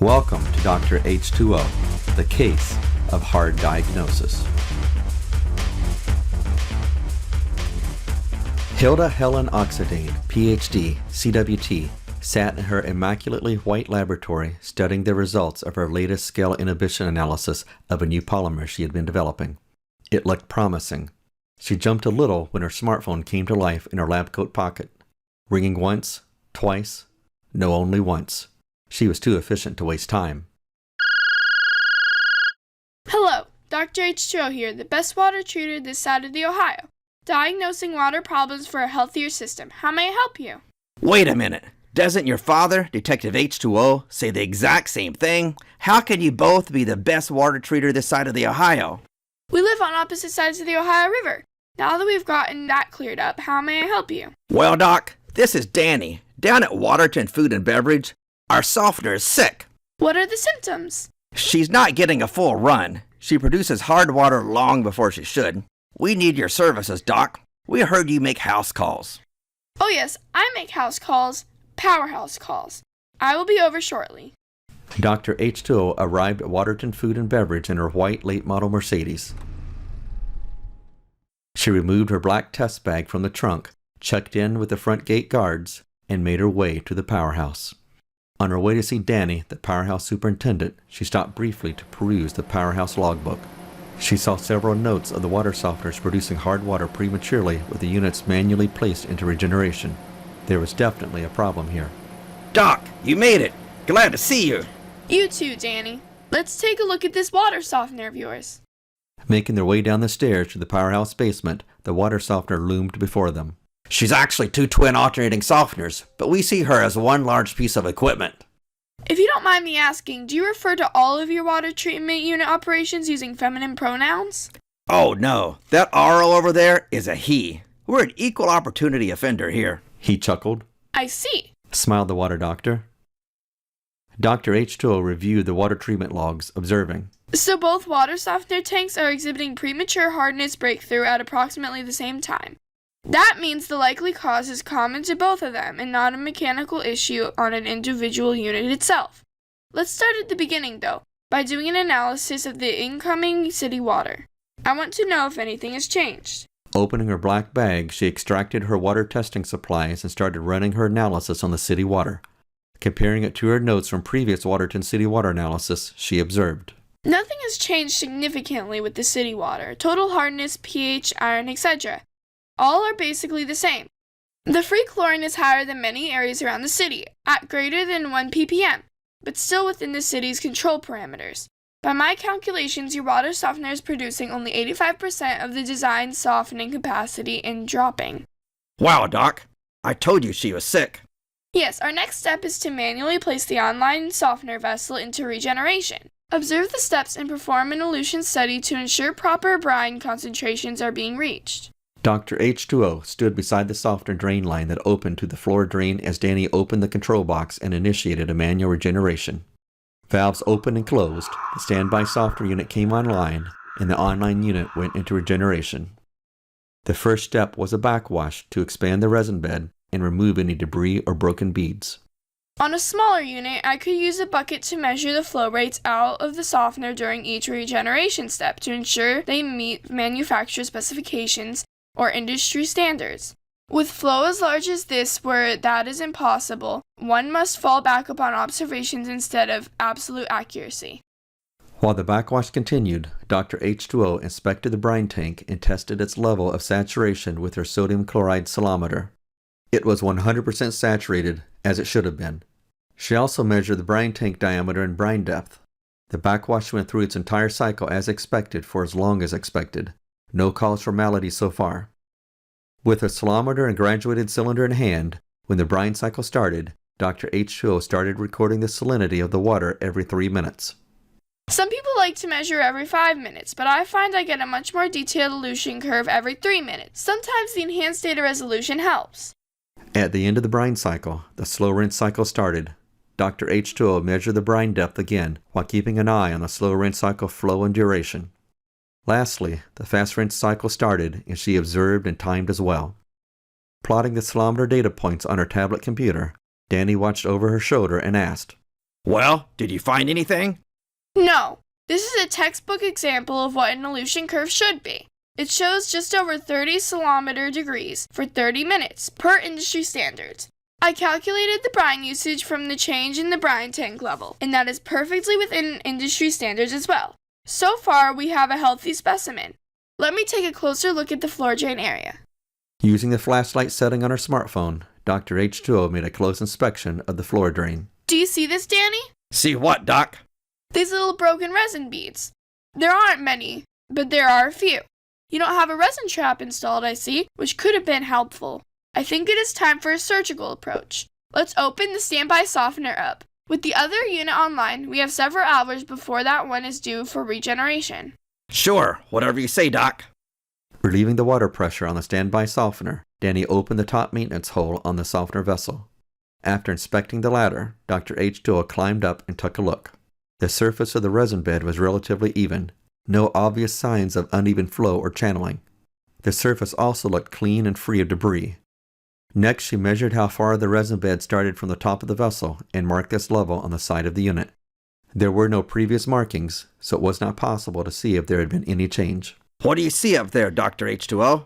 Welcome to Doctor H2O, the case of hard diagnosis. Hilda Helen Oxidane, Ph.D., CWT, sat in her immaculately white laboratory studying the results of her latest scale inhibition analysis of a new polymer she had been developing. It looked promising. She jumped a little when her smartphone came to life in her lab coat pocket. Ringing once, twice, no, only once. She was too efficient to waste time. Hello, Doctor H2O here, the best water treater this side of the Ohio. Diagnosing water problems for a healthier system. How may I help you? Wait a minute. Doesn't your father, Detective H2O, say the exact same thing? How can you both be the best water treater this side of the Ohio? We live on opposite sides of the Ohio River. Now that we've gotten that cleared up, how may I help you? Well, Doc, this is Danny. Down at Waterton Food and Beverage, our softener is sick. What are the symptoms? She's not getting a full run. She produces hard water long before she should. We need your services, Doc. We heard you make house calls. Oh yes, I make house calls, powerhouse calls. I will be over shortly. Dr. H2O arrived at Waterton Food and Beverage in her white late model Mercedes. She removed her black test bag from the trunk, checked in with the front gate guards, and made her way to the powerhouse. On her way to see Danny, the powerhouse superintendent, she stopped briefly to peruse the powerhouse logbook. She saw several notes of the water softeners producing hard water prematurely with the units manually placed into regeneration. There was definitely a problem here. Doc, you made it. Glad to see you. You too, Danny. Let's take a look at this water softener of yours. Making their way down the stairs to the powerhouse basement, the water softener loomed before them. She's actually two twin alternating softeners, but we see her as one large piece of equipment. If you don't mind me asking, do you refer to all of your water treatment unit operations using feminine pronouns? Oh no, that RO over there is a he. We're an equal opportunity offender here. He chuckled. I see, Smiled the water doctor. Dr. H2O reviewed the water treatment logs, observing. So both water softener tanks are exhibiting premature hardness breakthrough at approximately the same time. That means the likely cause is common to both of them and not a mechanical issue on an individual unit itself. Let's start at the beginning though, by doing an analysis of the incoming city water. I want to know if anything has changed. Opening her black bag, she extracted her water testing supplies and started running her analysis on the city water. Comparing it to her notes from previous Waterton city water analysis, she observed. Nothing has changed significantly with the city water. Total hardness, pH, iron, etc. All are basically the same. The free chlorine is higher than many areas around the city, at greater than 1 ppm, but still within the city's control parameters. By my calculations, your water softener is producing only 85% of the designed softening capacity and dropping. Wow, Doc. I told you she was sick. Yes, our next step is to manually place the online softener vessel into regeneration. Observe the steps and perform an elution study to ensure proper brine concentrations are being reached. Dr. H2O stood beside the softener drain line that opened to the floor drain as Danny opened the control box and initiated a manual regeneration. Valves opened and closed, the standby softener unit came online, and the online unit went into regeneration. The first step was a backwash to expand the resin bed and remove any debris or broken beads. On a smaller unit, I could use a bucket to measure the flow rates out of the softener during each regeneration step to ensure they meet manufacturer specifications or industry standards. With flow as large as this where that is impossible, one must fall back upon observations instead of absolute accuracy. While the backwash continued, Dr. H2O inspected the brine tank and tested its level of saturation with her sodium chloride salometer. It was 100% saturated, as it should have been. She also measured the brine tank diameter and brine depth. The backwash went through its entire cycle as expected for as long as expected. No cause for malady so far. With a salometer and graduated cylinder in hand, when the brine cycle started, Dr. H2O started recording the salinity of the water every 3 minutes. Some people like to measure every 5 minutes, but I find I get a much more detailed elution curve every 3 minutes. Sometimes the enhanced data resolution helps. At the end of the brine cycle, the slow rinse cycle started. Dr. H2O measured the brine depth again while keeping an eye on the slow rinse cycle flow and duration. Lastly, the fast rinse cycle started and she observed and timed as well. Plotting the salometer data points on her tablet computer, Danny watched over her shoulder and asked, Well, did you find anything? No, this is a textbook example of what an elution curve should be. It shows just over 30 kilometer degrees for 30 minutes per industry standards. I calculated the brine usage from the change in the brine tank level, and that is perfectly within industry standards as well. So far, we have a healthy specimen. Let me take a closer look at the floor drain area. Using the flashlight setting on her smartphone, Dr. H2O made a close inspection of the floor drain. Do you see this, Danny? See what, Doc? These little broken resin beads. There aren't many, but there are a few. You don't have a resin trap installed, I see, which could have been helpful. I think it is time for a surgical approach. Let's open the standby softener up. With the other unit online, we have several hours before that one is due for regeneration. Sure, whatever you say, Doc. Relieving the water pressure on the standby softener, Danny opened the top maintenance hole on the softener vessel. After inspecting the latter, Dr. H2O climbed up and took a look. The surface of the resin bed was relatively even, no obvious signs of uneven flow or channeling. The surface also looked clean and free of debris. Next, she measured how far the resin bed started from the top of the vessel and marked this level on the side of the unit. There were no previous markings, so it was not possible to see if there had been any change. What do you see up there, Dr. H2O?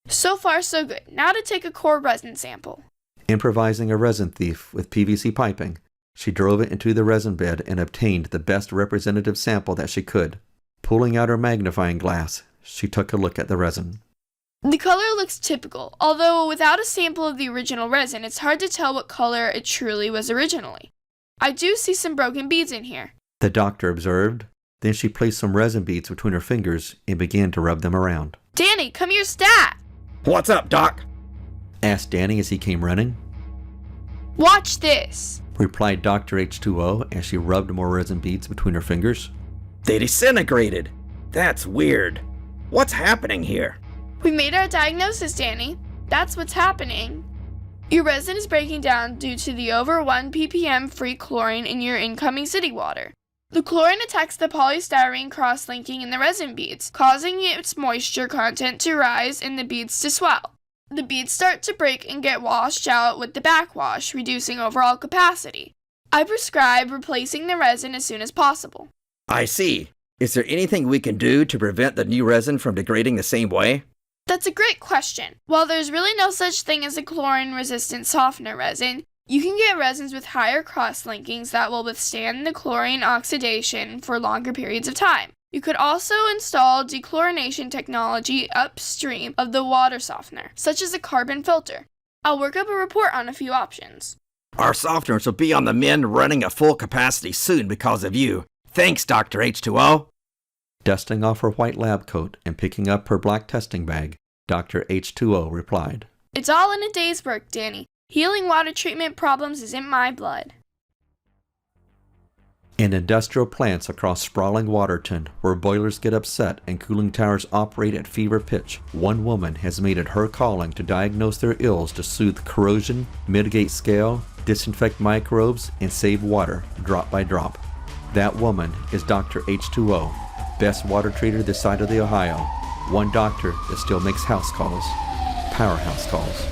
So far, so good. Now to take a core resin sample. Improvising a resin thief with PVC piping, she drove it into the resin bed and obtained the best representative sample that she could. Pulling out her magnifying glass, she took a look at the resin. The color looks typical, although without a sample of the original resin, it's hard to tell what color it truly was originally. I do see some broken beads in here. The doctor observed. Then she placed some resin beads between her fingers and began to rub them around. Danny, come here, stat! What's up, Doc? Asked Danny as he came running. Watch this! Replied Dr. H2O as she rubbed more resin beads between her fingers. They disintegrated. That's weird. What's happening here? We made our diagnosis, Danny. That's what's happening. Your resin is breaking down due to the over 1 ppm free chlorine in your incoming city water. The chlorine attacks the polystyrene cross-linking in the resin beads, causing its moisture content to rise and the beads to swell. The beads start to break and get washed out with the backwash, reducing overall capacity. I prescribe replacing the resin as soon as possible. I see. Is there anything we can do to prevent the new resin from degrading the same way? That's a great question. While there's really no such thing as a chlorine-resistant softener resin, you can get resins with higher cross-linkings that will withstand the chlorine oxidation for longer periods of time. You could also install dechlorination technology upstream of the water softener, such as a carbon filter. I'll work up a report on a few options. Our softeners will be on the mend running at full capacity soon because of you. Thanks, Dr. H2O. Dusting off her white lab coat and picking up her black testing bag, Dr. H2O replied. It's all in a day's work, Danny. Healing water treatment problems is in my blood. In industrial plants across sprawling Waterton, where boilers get upset and cooling towers operate at fever pitch, one woman has made it her calling to diagnose their ills to soothe corrosion, mitigate scale, disinfect microbes, and save water, drop by drop. That woman is Dr. H2O, best water treater this side of the Ohio. One doctor that still makes house calls. Powerhouse calls.